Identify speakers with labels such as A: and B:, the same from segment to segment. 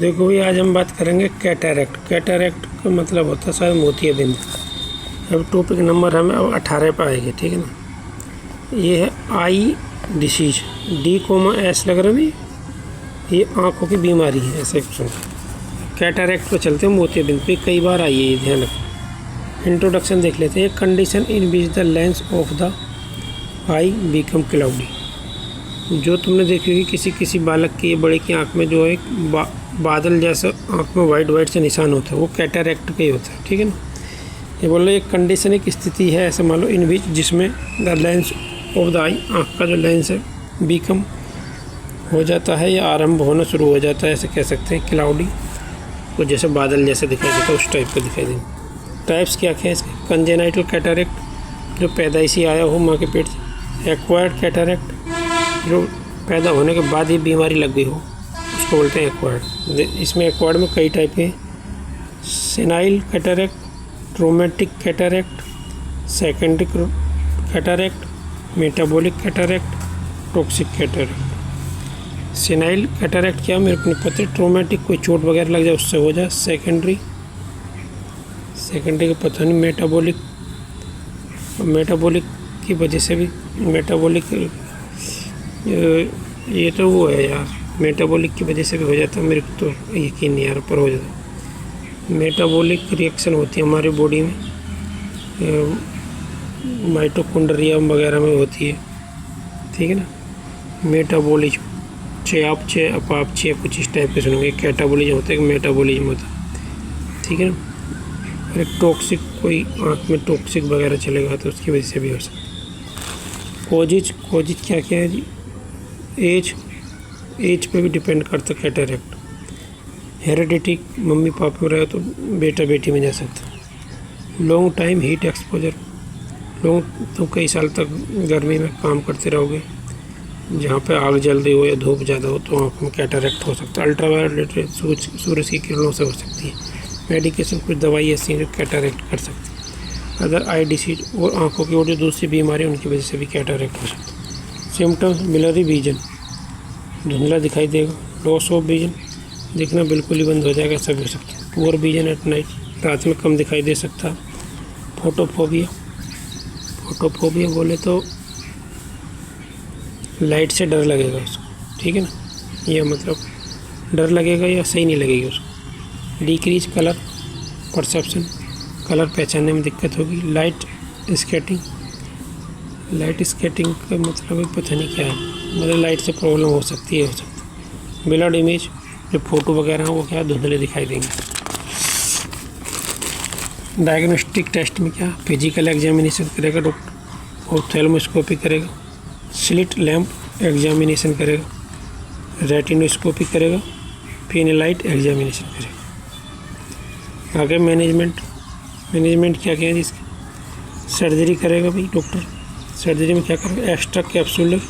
A: देखो भाई, आज हम बात करेंगे कैटरैक्ट। कैटरैक्ट का मतलब होता है शायद मोतियाबिंद। अब टॉपिक नंबर हमें अब 18 पे आएगी, ठीक है ना। ये है आई डिसीज, D, S लग रहा है, ये आँखों की बीमारी है ऐसे सुन। कैटरैक्ट पे चलते हैं, मोतियाबिंद पे कई बार आई है, ये ध्यान रखो। इंट्रोडक्शन देख लेते हैं। Condition in which the lens of the I become cloudy. जो तुमने देखी होगी किसी बालक की, बड़े की आँख में जो एक बादल जैसा आँख में वाइट से निशान होता है, वो कैटरैक्ट का ही होता है, ठीक है ना। ये बोल रहे एक कंडीशन, एक स्थिति है ऐसे मान लो, इन विच जिसमें द लेंस ऑफ द आई, आँख का जो लेंस है, बिकम हो जाता है या आरंभ होना शुरू हो जाता है, ऐसे कह सकते हैं। क्लाउडी वो जैसे बादल जैसे दिखाई देता है, उस टाइप का दिखाई देंगे। टाइप्स क्या क्या है इसके? कंजेनाइटल कैटरैक्ट, जो पैदाइशी आया हो माँ के पेट से। एक्वायर्ड कैटरैक्ट, जो पैदा होने के बाद ही बीमारी लग गई हो, उसको बोलते हैं एक्वायर्ड। इसमें एक्वायर्ड में कई टाइप हैं। Senile cataract, traumatic cataract, secondary cataract, metabolic cataract, toxic cataract. Senile cataract क्या मेरे को नहीं पता। ट्रोमेटिक कोई चोट वगैरह लग जाए उससे हो जाए। सेकेंडरी का पता नहीं। मेटाबॉलिक की वजह से भी, मेटाबॉलिक ये तो वो है यार, मेटाबॉलिक की वजह से भी हो जाता है, मेरे को तो यकीन नहीं यार, पर हो जाता है। मेटाबॉलिक रिएक्शन होती है हमारी बॉडी में, माइटोकॉन्ड्रिया वगैरह में होती है, ठीक है ना। मेटाबॉलिज्म, चयापचय, अपापचय, कुछ इस टाइप के सुनेंगे। कैटाबॉलिज्म होता है, मेटाबॉलिज्म होता है, ठीक है ना। और एक टॉक्सिक, कोई आँख में टॉक्सिक वगैरह चलेगा तो उसकी वजह से भी हो सकता है। कोजिज क्या क्या है जी? एज पे भी डिपेंड करता है कैटरैक्ट। हेरिडिटी, मम्मी पापा में रहे तो बेटा बेटी में जा सकता है। लॉन्ग टाइम हीट एक्सपोजर, तो कई साल तक गर्मी में काम करते रहोगे, जहाँ पे आग जल रही हो या धूप ज़्यादा हो, तो आँख में कैटरैक्ट हो सकता है। अल्ट्रावायलेट सूरज की किरणों से हो सकती है। मेडिकेशन, कुछ दवाई ऐसी हैं जो कैटरैक्ट कर सकती है। अदर आई डिसीज, और आँखों की और जो दूसरी बीमारी उनकी वजह से भी कैटरैक्ट हो सकता है। सिम्टम्स, ब्लरी विजन, धुंधला दिखाई देगा। लॉस ऑफ विजन, दिखना बिल्कुल ही बंद हो जाएगा, सब हो सकता है। पुअर विजन एट नाइट, रात में कम दिखाई दे सकता है। फोटोफोबिया बोले तो लाइट से डर लगेगा उसको, ठीक है ना। यह मतलब डर लगेगा या सही नहीं लगेगी उसको। डिक्रीज कलर परसेप्शन, कलर पहचानने में दिक्कत होगी। लाइट स्कैटिंग का मतलब पता नहीं क्या है, मतलब लाइट से प्रॉब्लम हो सकती है। ब्लड इमेज, जो फोटो वगैरह हैं वो क्या धुंधले दिखाई देंगे। डायग्नोस्टिक टेस्ट में क्या, फिजिकल एग्जामिनेशन करेगा डॉक्टर, ऑप्थेल्मोस्कोपी करेगा, स्लिट लैंप एग्जामिनेशन करेगा, रेटिनोस्कोपी करेगा, फिनेलाइट एग्जामिनेशन करेगा। आगे मैनेजमेंट क्या है जिसकी? सर्जरी करेगा भाई डॉक्टर। सर्जरी में क्या करेगा? एक्स्ट्रा कैप्सूलर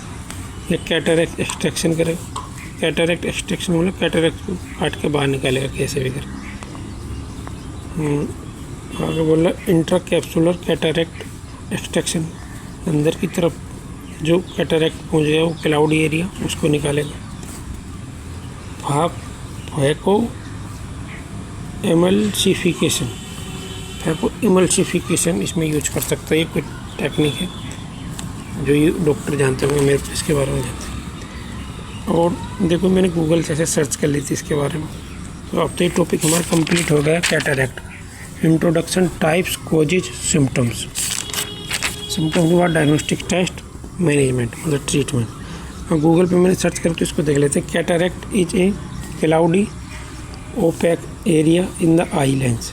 A: या कैटरैक्ट एक्सट्रैक्शन करेगा। कैटरैक्ट एक्सट्रैक्शन मतलब कैटरैक्ट को काट के बाहर निकालेगा कैसे भी कर। आगे बोला इंट्रा कैप्सूलर कैटरैक्ट एक्सट्रैक्शन, अंदर की तरफ जो कैटरैक्ट पहुंच गया वो क्लाउडी एरिया, उसको निकालेगा। फैको एमल्सिफिकेशन इसमें यूज कर सकता है। ये कोई टेक्निक है जो ये डॉक्टर जानते होंगे, मेरे को इसके बारे में जानते हैं। और देखो मैंने गूगल से सर्च कर ली थी इसके बारे में, तो अब तो ये टॉपिक हमारा कंप्लीट हो गया cataract. Introduction, types, causes, symptoms के बाद डायग्नोस्टिक टेस्ट, मैनेजमेंट मतलब ट्रीटमेंट। और गूगल पे मैंने सर्च करके इसको देख लेते हैं। Cataract is a cloudy opaque area in the eye lens.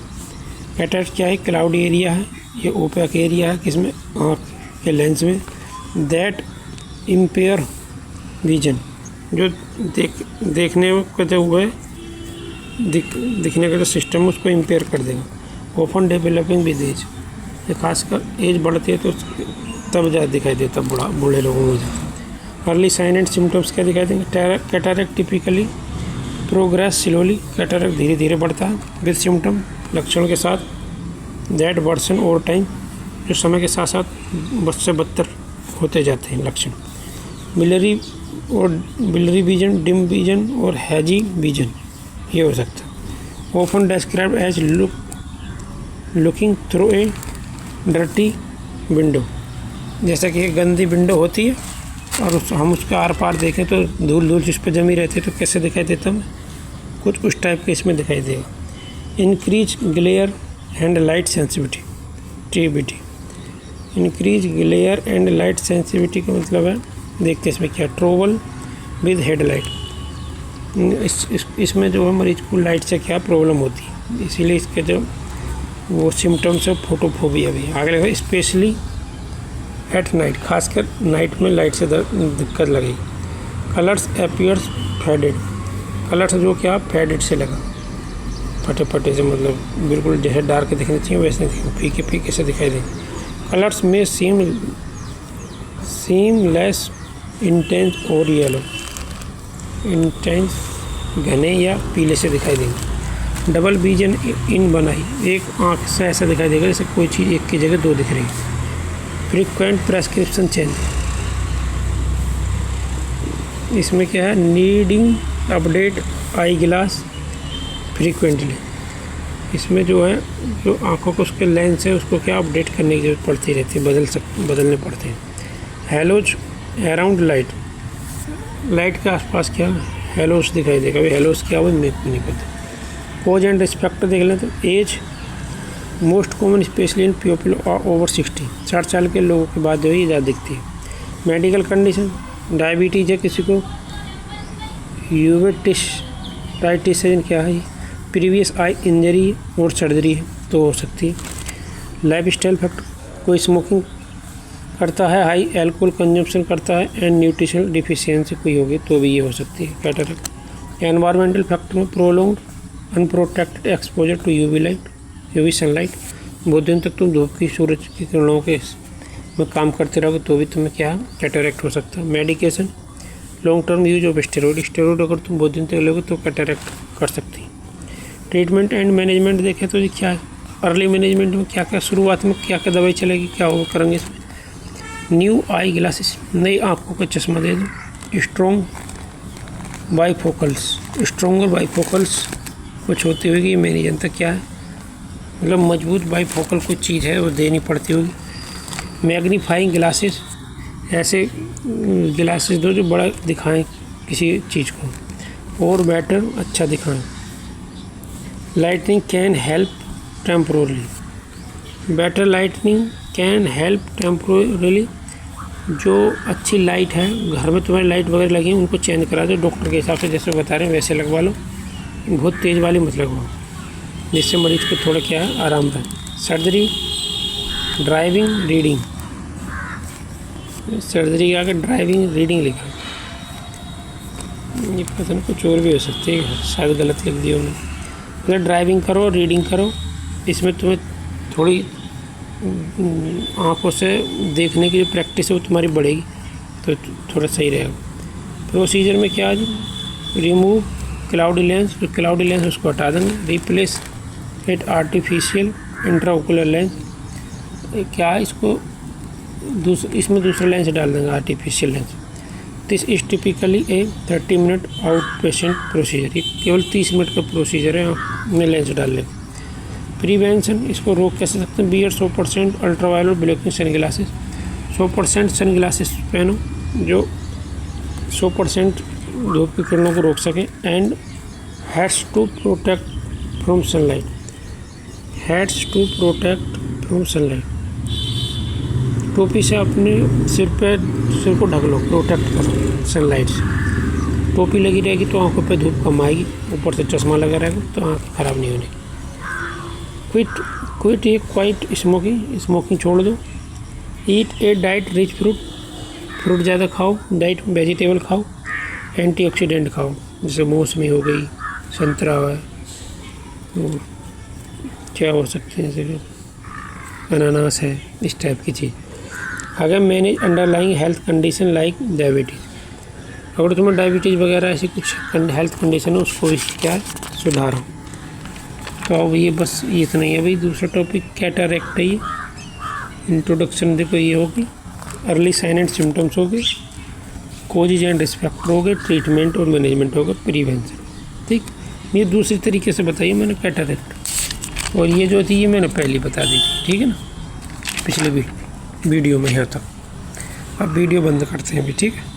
A: Cataract क्या है? क्लाउडी एरिया है, ये ओपैक एरिया है किसमें? आँख के लेंस में। दैट इम्पेयर विजन, जो देखने के हुए दिखने का जो सिस्टम उसको इम्पेयर कर देगा। ओपन डेवलपिंग विद एज, ये खासकर एज बढ़ती है तो तब ज़्यादा दिखाई देता, बूढ़े लोगों में ज़्यादा। अर्ली साइन एंड सिम्टम्स क्या दिखाई देंगे? Cataract typically progress slowly, cataract धीरे धीरे बढ़ता है। विद सिम्टम, लक्षणों के साथ। दैट वर्सन ओवर टाइम, जो समय के साथ साथ बद से बदतर होते जाते हैं लक्षण। बिलरी विजन, डिम विजन और हैजी विजन, ये हो सकता है। Often described as looking through a dirty window, जैसा कि एक गंदी विंडो होती है और हम उसका आर पार देखें तो धूल धूल जिस पर जमी रहती है तो कैसे दिखाई देता है, कुछ उस टाइप के इसमें दिखाई देगा। Increase glare and light sensitivity, increase glare and light sensitivity का मतलब है, देखते हैं इसमें क्या, ट्रबल विद हेडलाइट। इसमें जो है मरीज को लाइट से क्या प्रॉब्लम होती है, इसीलिए इसके जो वो सिम्टम्स है फोटोफोबिया भी। आगे लगा स्पेशली एट नाइट, खासकर नाइट में लाइट से दिक्कत लगेगी। कलर्स अपीयर्स फेडेड, कलर्स जो क्या फेडेड से लगा, फटे फटे से, मतलब बिल्कुल जैसे डार्क दिखने चाहिए वैसे नहीं दिखेंगे, फीके फीके से दिखाई देंगे। कलर्स में सीम लेस इंटेंस और येलो, इंटेंस घने या पीले से दिखाई देंगे। डबल विजन इन बनाई, एक आँख से ऐसा दिखाई देगा जैसे कोई चीज़ एक की जगह दो दिख रही है। फ्रीक्वेंट प्रेस्क्रिप्शन चेंज, इसमें क्या है, नीडिंग अपडेट आई ग्लास फ्रीक्वेंटली, इसमें जो है जो आँखों को उसके लेंस है उसको क्या अपडेट करने की जरूरत पड़ती रहती है, बदलने पड़ते हैं। हेलोज अराउंड लाइट, लाइट के आसपास क्या हेलोस दिखाई देगा, भाई हेलोस क्या वो नहीं पता। कोज एंड रिस्पेक्ट देख लें तो as most common especially in people over 60 साल के लोगों के बाद जो है ये ज़्यादा दिखती है। मेडिकल कंडीशन, डायबिटीज़ है किसी को, यूवेटिस क्या है, प्रीवियस आई इंजरी और सर्जरी है तो हो सकती है। लाइफ स्टाइल फैक्टर, कोई स्मोकिंग करता है, हाई एल्कोहल कंजम्पशन करता है एंड न्यूट्रिशनल डिफिशियंसी कोई होगी तो भी ये हो सकती है कैटरेक्ट। एनवायरमेंटल फैक्टर में prolonged unprotected exposure to UV sunlight, बहुत दिन तक तुम धूप की सूरज की किरणों के में काम करते रहोगे तो भी तुम्हें क्या कैटरेक्ट हो सकता है। Medication, long term use of steroid अगर तुम बहुत दिन तक लोगे तो कैटरेक्ट कर सकती है। ट्रीटमेंट एंड मैनेजमेंट देखें तो ये क्या है, अर्ली मैनेजमेंट में क्या क्या शुरुआत में क्या क्या दवाई चलेगी, क्या वो करेंगे इसमें। न्यू आई ग्लासेस, नई आँखों का चश्मा दे दो। स्ट्रॉन्गर बाईफोकल्स कुछ होती होगी, ये मेरी जनता क्या है, मतलब मजबूत बाईफोकल कुछ चीज़ है वो देनी पड़ती होगी। मैग्नीफाइंग ग्लासेस, ऐसे ग्लासेस दो जो बड़ा दिखाएं किसी चीज़ को और बेटर अच्छा दिखाएं। Lightning can help temporarily, better lightning can help temporarily, जो अच्छी लाइट है घर में तुम्हारी लाइट वगैरह लगी है उनको चेंज करा दो, डॉक्टर के हिसाब से जैसे बता रहे हैं वैसे लगवा लो, बहुत तेज़ वाली मत लगवाओ जिससे मरीज को थोड़ा क्या है आराम रहे। सर्जरी, ड्राइविंग, रीडिंग, सर्जरी के आगे ड्राइविंग रीडिंग लिखा, ये पता नहीं कुछ और भी हो सकती है, शायद गलत लिख दिया उन्होंने। मतलब ड्राइविंग करो, रीडिंग करो, इसमें तुम्हें थोड़ी आँखों से देखने की जो प्रैक्टिस है वो तुम्हारी बढ़ेगी तो थोड़ा सही रहेगा। प्रोसीजर में क्या है, रिमूव क्लाउडी लेंस, जो क्लाउडी लेंस उसको हटा देंगे। Replace it artificial intraocular lens, क्या इसको इसमें दूसरा लेंस डाल देंगे artificial lens. This is typically A 30 minute out patient procedure, ये केवल 30 मिनट का प्रोसीजर है में लेंस डाल लें। प्रिवेंशन, इसको रोक कैसे सकते हैं, wear 100% ultraviolet blocking sunglasses, 100% sunglasses पहनो जो 100% धूप की किरणों को रोक सकें। And hats to protect from sunlight, hats to protect from sunlight, टोपी से अपने सिर को ढक लो, प्रोटेक्ट करो सनलाइट से। टोपी लगी रहेगी तो आंखों पे धूप कम आएगी, ऊपर से चश्मा लगा रहेगा तो आँख खराब नहीं होगी। क्विट स्मोकिंग छोड़ दो। ईट ए डाइट रिच फ्रूट ज़्यादा खाओ, डाइट वेजिटेबल खाओ, एंटीऑक्सीडेंट खाओ, जैसे मौसमी हो गई, संतरा है, और क्या हो सकते हैं जैसे अनानास है, इस टाइप की चीज़। अगर manage underlying health condition like diabetes, अगर तुम्हें डायबिटीज़ वगैरह ऐसी कुछ हेल्थ कंडीशन है उसको क्या सुधारो। तो अब ये बस ये इतना ही है भाई। दूसरा टॉपिक कैटरेक्ट है, ये इंट्रोडक्शन देखो ये होगी, अर्ली साइन एंड सिम्टम्स हो गए, कोजेज एंड रिस्क फैक्टर हो गए, ट्रीटमेंट और मैनेजमेंट होगा, प्रिवेंशन। ठीक, ये दूसरी तरीके से बताइए मैंने कैटरेक्ट, और ये जो थी ये मैंने पहले बता दी थी, ठीक है ना, पिछले वीडियो में यहाँ तक। अब वीडियो बंद करते हैं अभी, ठीक है।